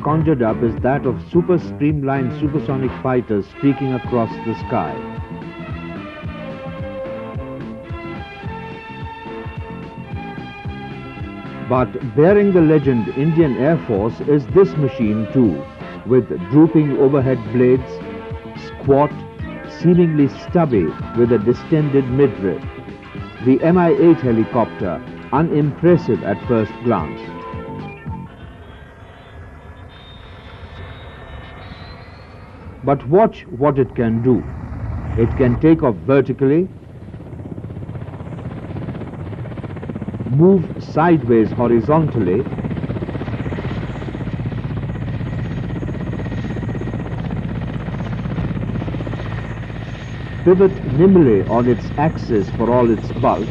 conjured up is that of super streamlined supersonic fighters streaking across the sky. But bearing the legend Indian Air Force is this machine too, with drooping overhead blades, squat, seemingly stubby with a distended midriff. The Mi-8 helicopter, unimpressive at first glance. But watch what it can do. It can take off vertically, move sideways horizontally, pivot nimbly on its axis for all its bulk,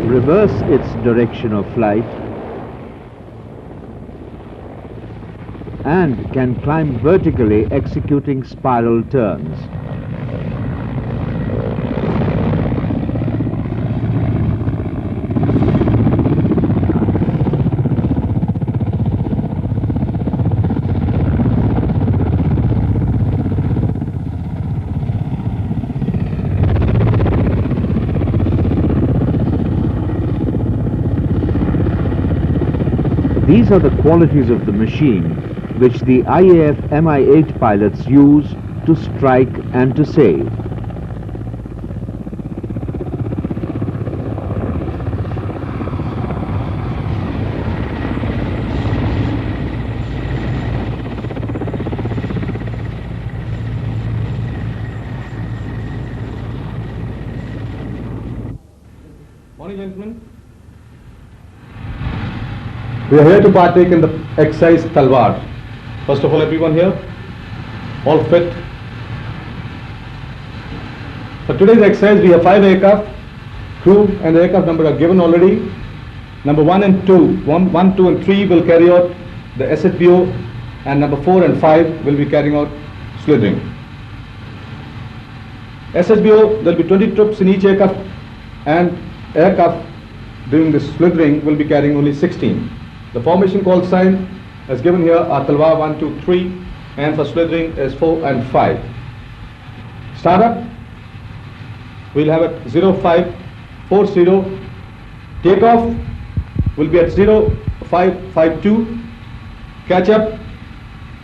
reverse its direction of flight, and can climb vertically executing spiral turns. These are the qualities of the machine which the IAF Mi-8 pilots use to strike and to save. Morning, gentlemen. We are here to partake in the exercise Talwar. First of all, everyone here, all fit. For today's exercise, we have 5 aircraft. Crew and the aircraft number are given already. Number 1 and 2, 1, 2 and 3 will carry out the SHBO, and number 4 and 5 will be carrying out slithering. SHBO, there will be 20 troops in each aircraft, and aircraft during this slithering will be carrying only 16. The formation call sign as given here are Talwar 1, 2, 3, and for slithering is 4 and 5. Startup, we'll have at 0540. Takeoff will be at 0552. Catch up,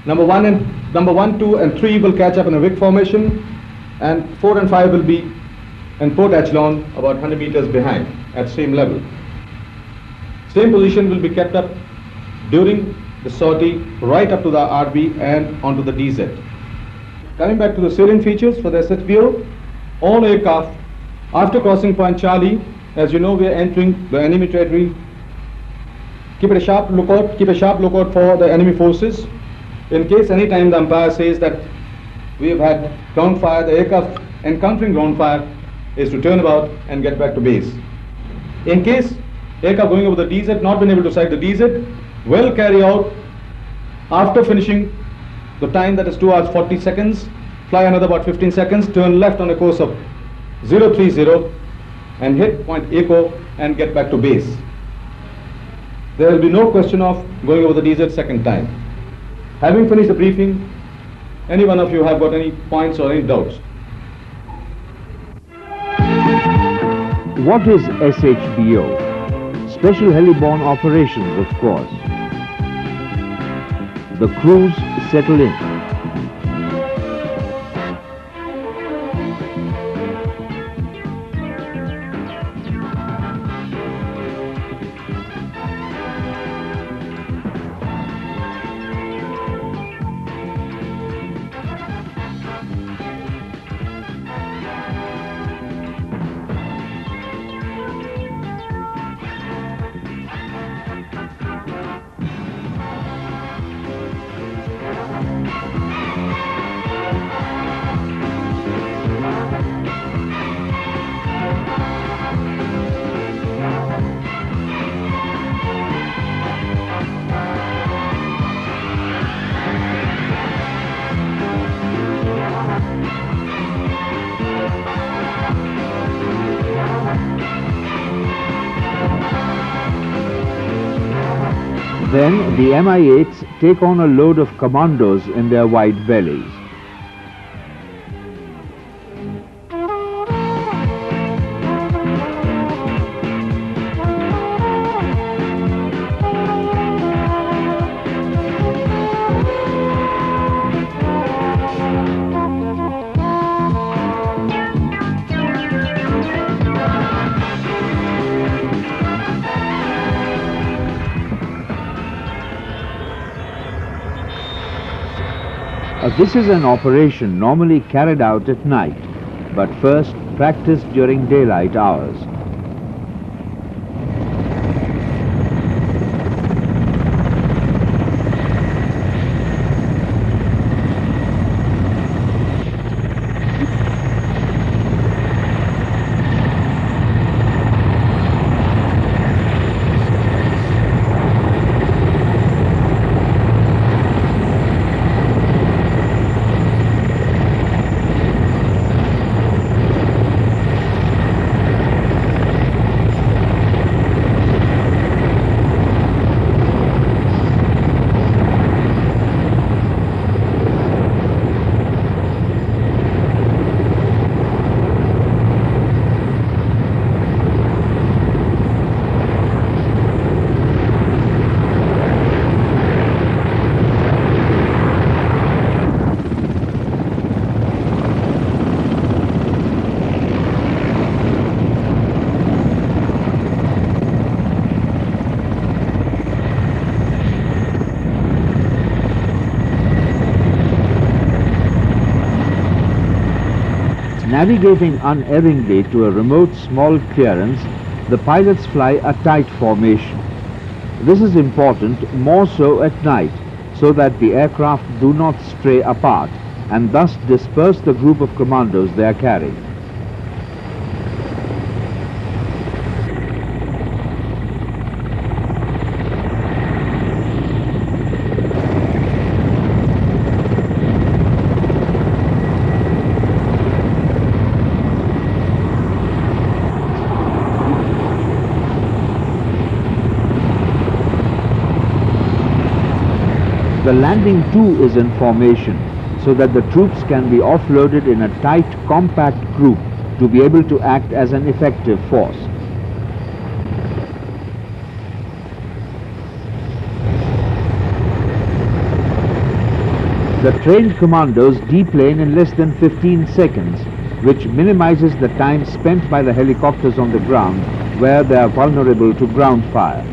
number 1, 2 and 3 will catch up in a wick formation, and 4 and 5 will be in port echelon about 100 meters behind at same level. Same position will be kept up during the sortie right up to the RB and onto the DZ. Coming back to the salient features for the SHBO, all aircraft after crossing point Charlie, as you know, we are entering the enemy territory. Keep a sharp lookout for the enemy forces. In case any time the umpire says that we have had ground fire, the aircraft encountering ground fire is to turn about and get back to base. In case aircraft going over the DZ not been able to sight the DZ, will carry out after finishing the time, that is 2 hours 40 seconds, fly another about 15 seconds, turn left on a course of 030 and hit point Echo and get back to base. There will be no question of going over the DZ second time. Having finished the briefing, any one of you have got any points or any doubts? What is SHBO? Special Heliborne operations, of course. The crews settle in. Then the Mi-8s take on a load of commandos in their wide bellies. This is an operation normally carried out at night, but first practiced during daylight hours. Navigating unerringly to a remote small clearance, the pilots fly a tight formation. This is important more so at night, so that the aircraft do not stray apart and thus disperse the group of commandos they are carrying. The landing too is in formation, so that the troops can be offloaded in a tight, compact group to be able to act as an effective force. The trained commandos deplane in less than 15 seconds, which minimizes the time spent by the helicopters on the ground, where they are vulnerable to ground fire.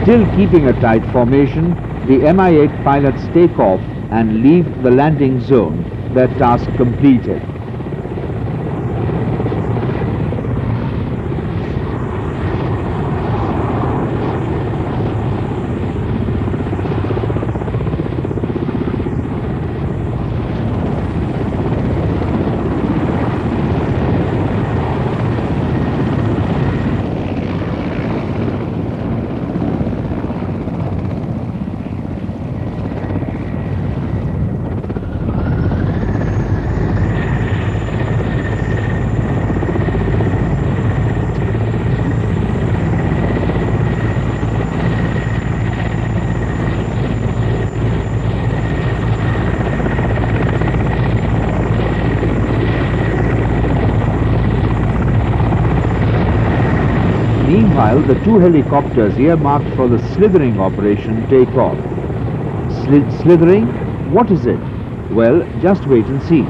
Still keeping a tight formation, the Mi-8 pilots take off and leave the landing zone, their task completed. Meanwhile, the two helicopters earmarked for the slithering operation take off. Slithering? What is it? Well, just wait and see.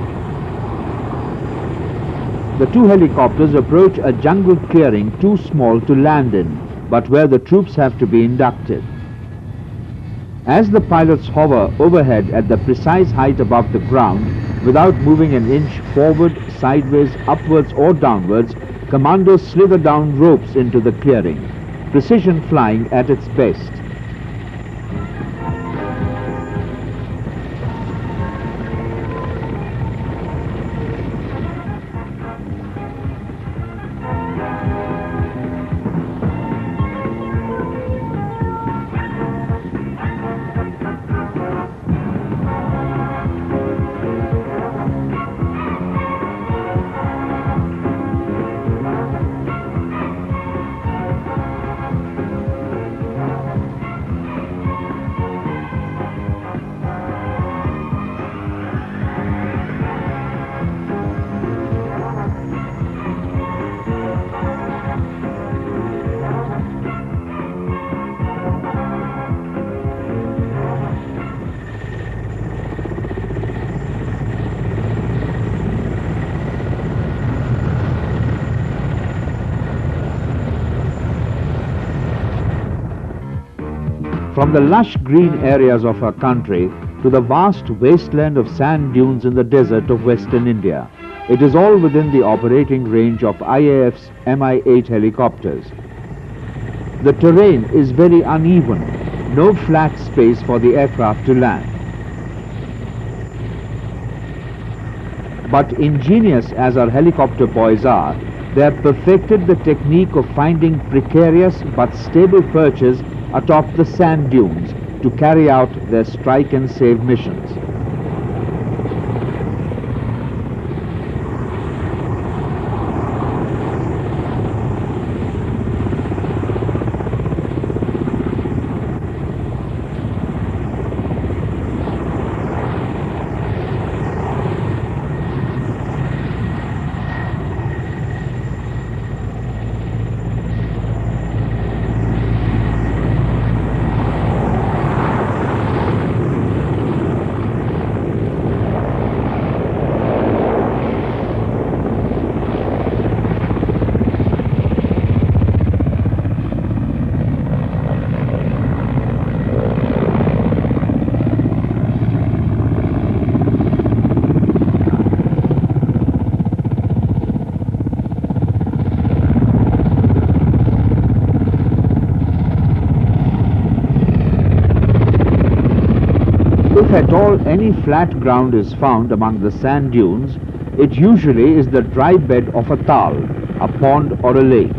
The two helicopters approach a jungle clearing too small to land in, but where the troops have to be inducted. As the pilots hover overhead at the precise height above the ground, without moving an inch forward, sideways, upwards or downwards, commandos slither down ropes into the clearing. Precision flying at its best. From the lush green areas of our country to the vast wasteland of sand dunes in the desert of Western India, it is all within the operating range of IAF's Mi-8 helicopters. The terrain is very uneven, no flat space for the aircraft to land. But ingenious as our helicopter boys are, they have perfected the technique of finding precarious but stable perches atop the sand dunes to carry out their strike and save missions. If at all any flat ground is found among the sand dunes, it usually is the dry bed of a tal, a pond or a lake.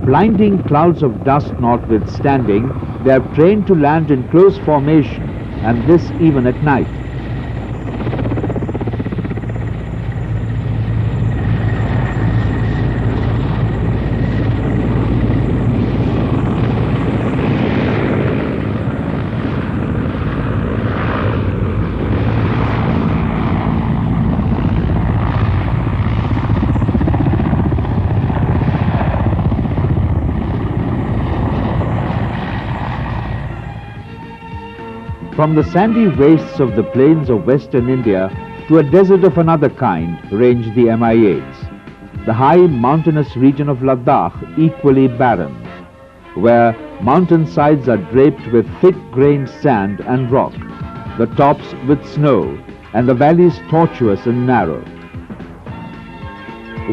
Blinding clouds of dust notwithstanding, they are trained to land in close formation, and this even at night. From the sandy wastes of the plains of Western India to a desert of another kind range the Mi-8s. The high mountainous region of Ladakh equally barren, where mountainsides are draped with thick-grained sand and rock, the tops with snow, and the valleys tortuous and narrow.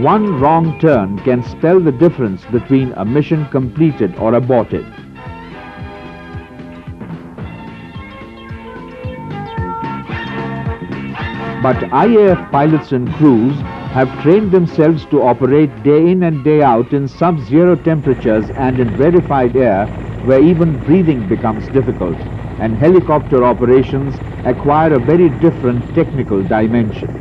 One wrong turn can spell the difference between a mission completed or aborted. But IAF pilots and crews have trained themselves to operate day in and day out in sub-zero temperatures and in rarefied air where even breathing becomes difficult, and helicopter operations acquire a very different technical dimension.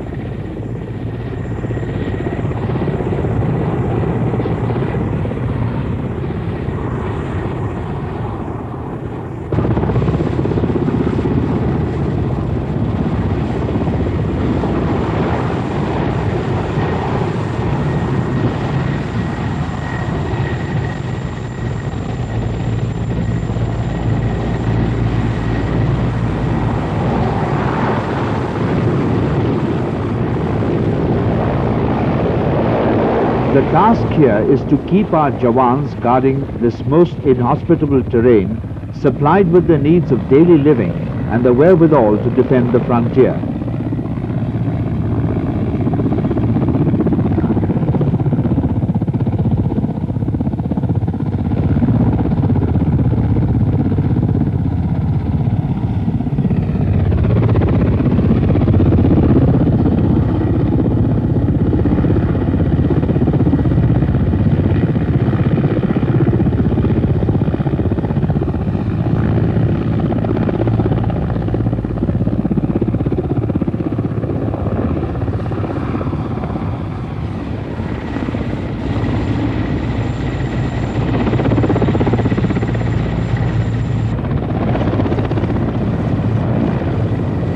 The task here is to keep our Jawans guarding this most inhospitable terrain supplied with the needs of daily living and the wherewithal to defend the frontier.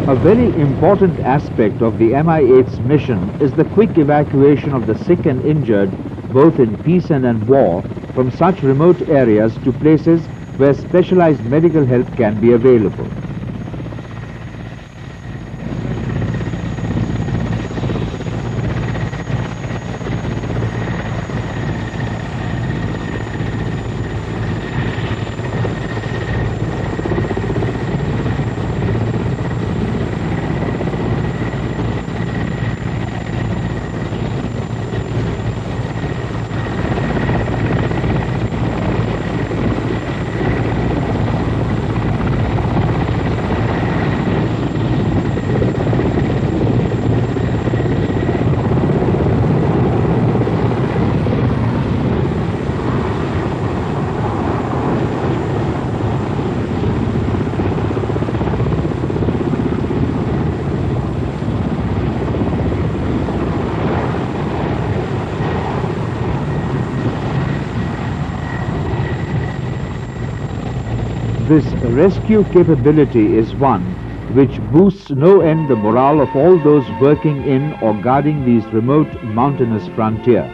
A very important aspect of the Mi-8's mission is the quick evacuation of the sick and injured, both in peace and in war, from such remote areas to places where specialized medical help can be available. This rescue capability is one which boosts no end the morale of all those working in or guarding these remote mountainous frontier.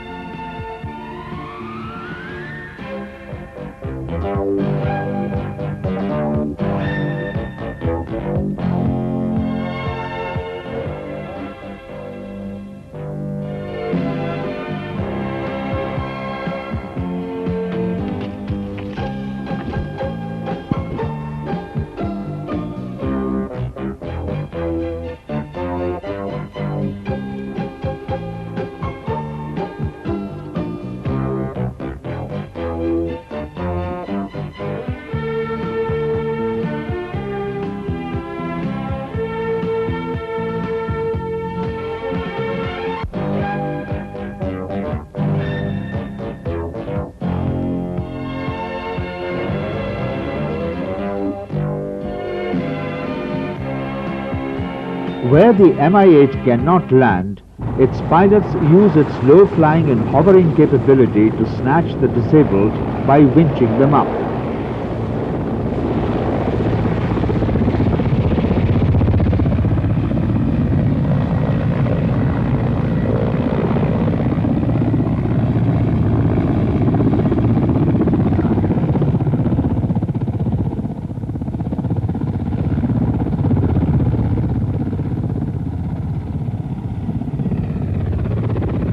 Where the Mi-8 cannot land, its pilots use its low-flying and hovering capability to snatch the disabled by winching them up.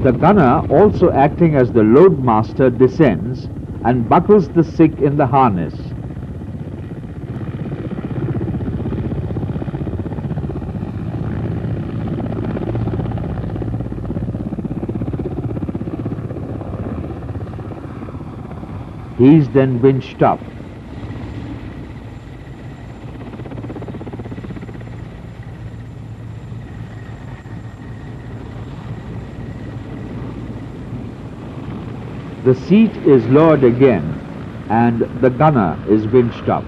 The gunner, also acting as the load master, descends and buckles the sick in the harness. He is then winched up. The seat is lowered again and the gunner is winched up.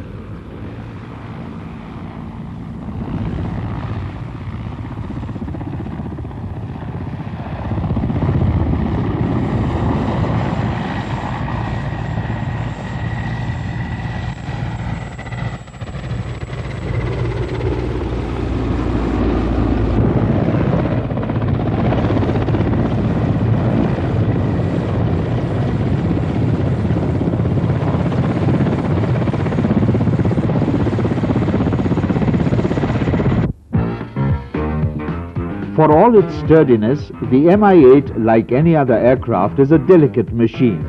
For all its sturdiness, the Mi-8, like any other aircraft, is a delicate machine,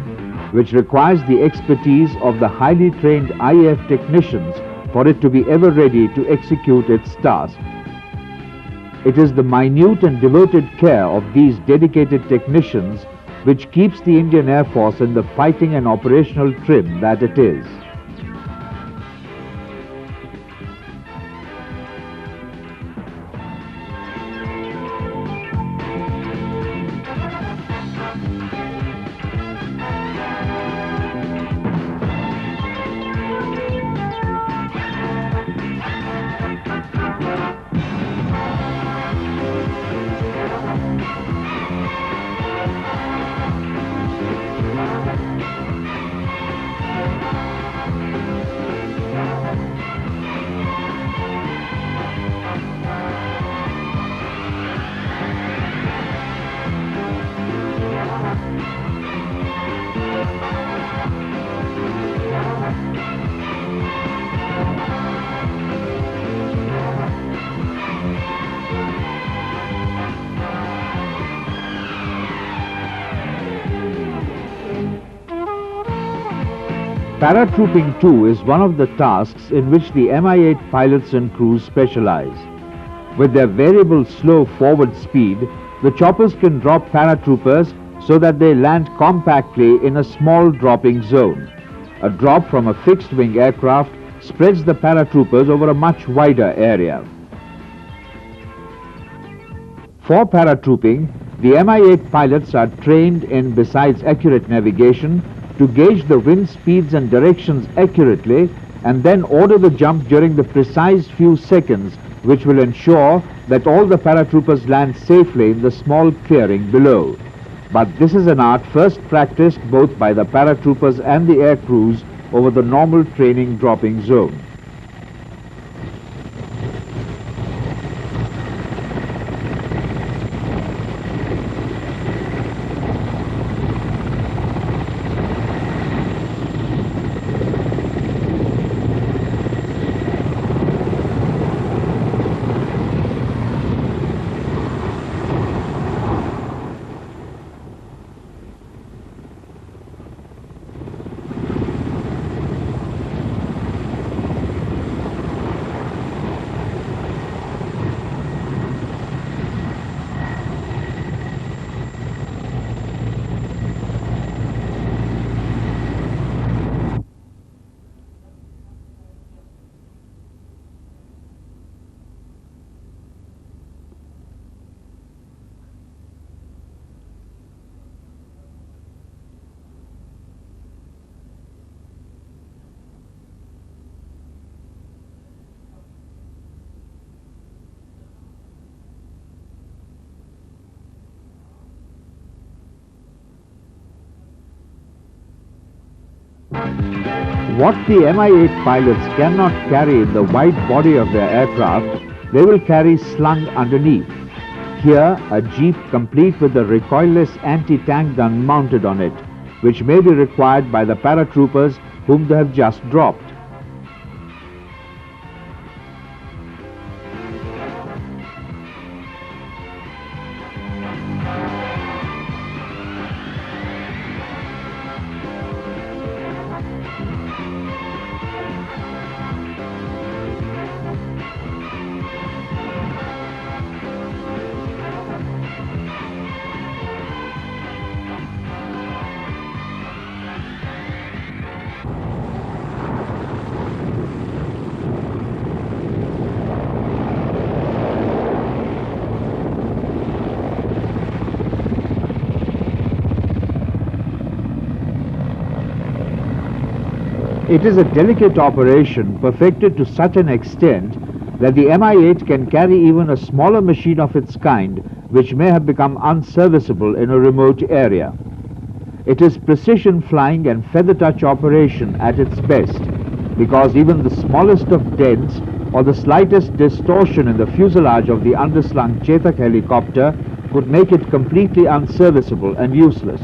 which requires the expertise of the highly trained IAF technicians for it to be ever ready to execute its task. It is the minute and devoted care of these dedicated technicians which keeps the Indian Air Force in the fighting and operational trim that it is. Paratrooping too is one of the tasks in which the Mi-8 pilots and crews specialize. With their variable slow forward speed, the choppers can drop paratroopers so that they land compactly in a small dropping zone. A drop from a fixed-wing aircraft spreads the paratroopers over a much wider area. For paratrooping, the Mi-8 pilots are trained in, besides accurate navigation, to gauge the wind speeds and directions accurately and then order the jump during the precise few seconds which will ensure that all the paratroopers land safely in the small clearing below. But this is an art first practiced both by the paratroopers and the air crews over the normal training dropping zone. What the Mi-8 pilots cannot carry in the wide body of their aircraft, they will carry slung underneath. Here, a jeep complete with a recoilless anti-tank gun mounted on it, which may be required by the paratroopers whom they have just dropped. It is a delicate operation perfected to such an extent that the Mi-8 can carry even a smaller machine of its kind which may have become unserviceable in a remote area. It is precision flying and feather touch operation at its best, because even the smallest of dents or the slightest distortion in the fuselage of the underslung Chetak helicopter could make it completely unserviceable and useless.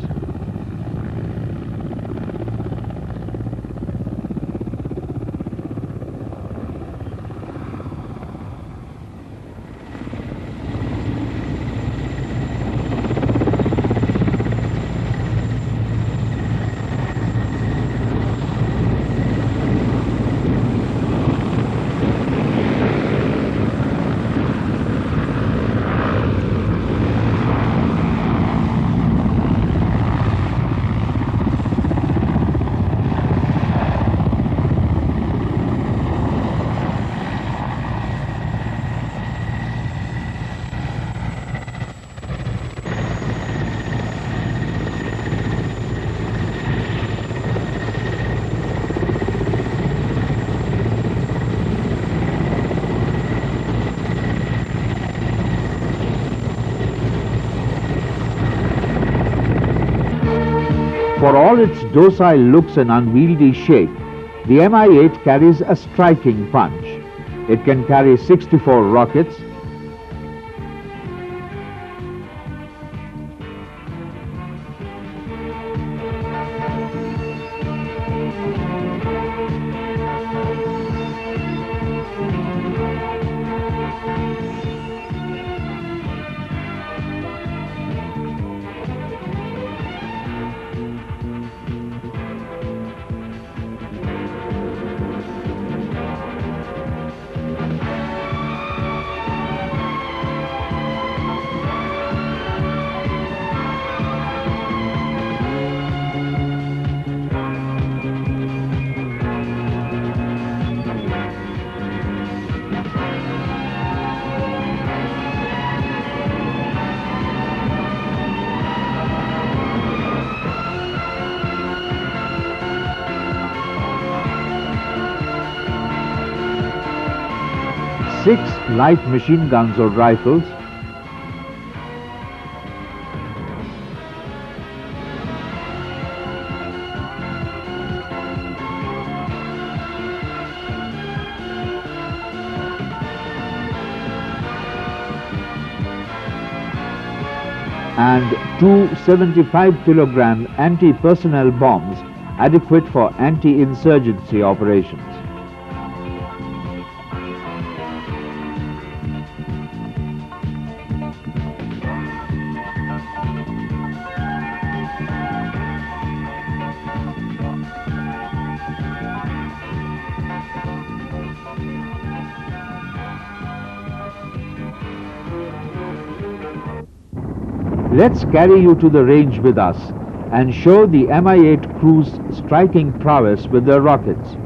For all its docile looks and unwieldy shape, the Mi-8 carries a striking punch. It can carry 64 rockets, six light machine guns or rifles, and two 75-kilogram anti-personnel bombs adequate for anti-insurgency operations. Let's carry you to the range with us and show the Mi-8 crew's striking prowess with their rockets.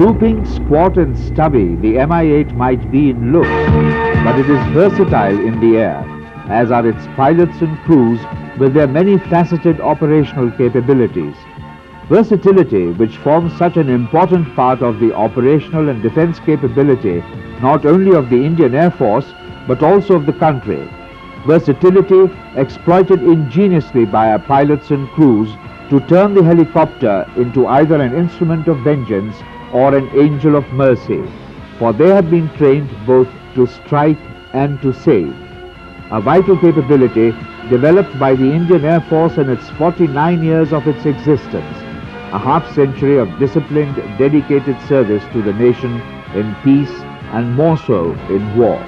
Drooping, squat and stubby, the Mi-8 might be in looks, but it is versatile in the air, as are its pilots and crews with their many faceted operational capabilities. Versatility, which forms such an important part of the operational and defense capability not only of the Indian Air Force but also of the country. Versatility exploited ingeniously by our pilots and crews to turn the helicopter into either an instrument of vengeance or an angel of mercy, for they had been trained both to strike and to save. A vital capability developed by the Indian Air Force in its 49 years of its existence, a half-century of disciplined, dedicated service to the nation in peace and more so in war.